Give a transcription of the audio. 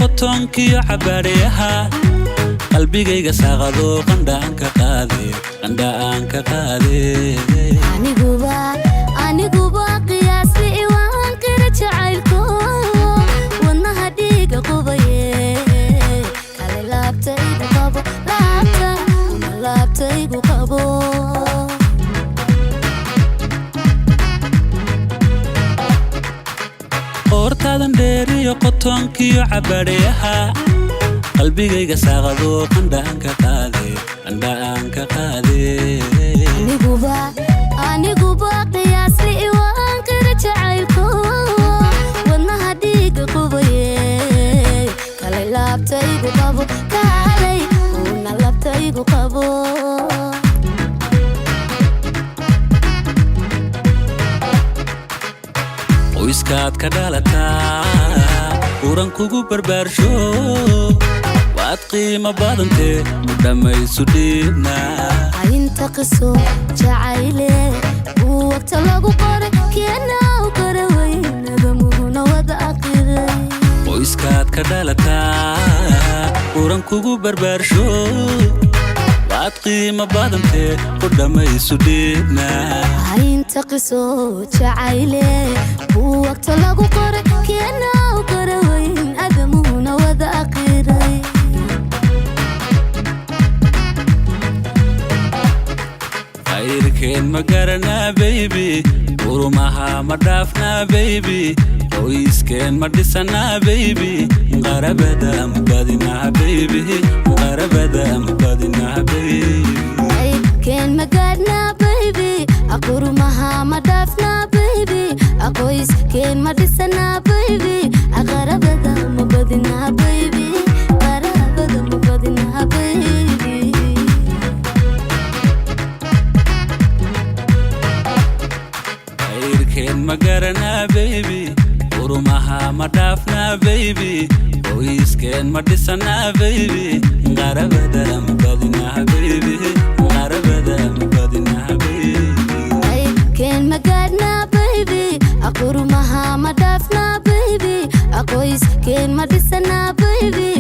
qotonkiyo xabaariyaha qalbigayga saaqado qandhaanka qaade aniguba qiyaasi waan qira jacaylko wadnaha dhiiga qubaye kale laabtaygu qabo laabtaygu qabo qortadan dheeriyo qotonkiyo xabaariyaha qalbigayga saaqado qandhaanka qaade aniguba qiyaasi waan qira jacaylko wadnaha dhiiga qubaye kale laabtaygu qabo laabtaygu qabo qoyskaad ka dhalataa uran kugu barbaarsho waad qiimo badantee dhammaysu dhiibna inta qiso jacayle buugta lagu qoray keena u garaway nagamuhuna wada aqiray qoyskaad ka dhalataa uran kugu barbaarsho waad qiimo badantee dhammaysu dhiibna inta qiso jacayle buugta lagu qoray keena u garaway nagamuhuna wada aqiray khayrkeen ma garanaa baby urumaha ma dhaafnaa baby qoyskeen ma dhisanaa baby qarabada ma badinaa baby khayrkeen ma gaadhnaa baby urumaha ma dhaafnaa baby qoyskeen ma dhisanaa baby qarabada ma badinaa baby ma garanaa baby urumaha ma dhaafnaa baby qoyskeen ma dhisanaa baby qarabada ma badinaa baby khayrkeen ma gaadhnaa baby urumaha ma dhaafnaa baby qoyskeen ma dhisanaa baby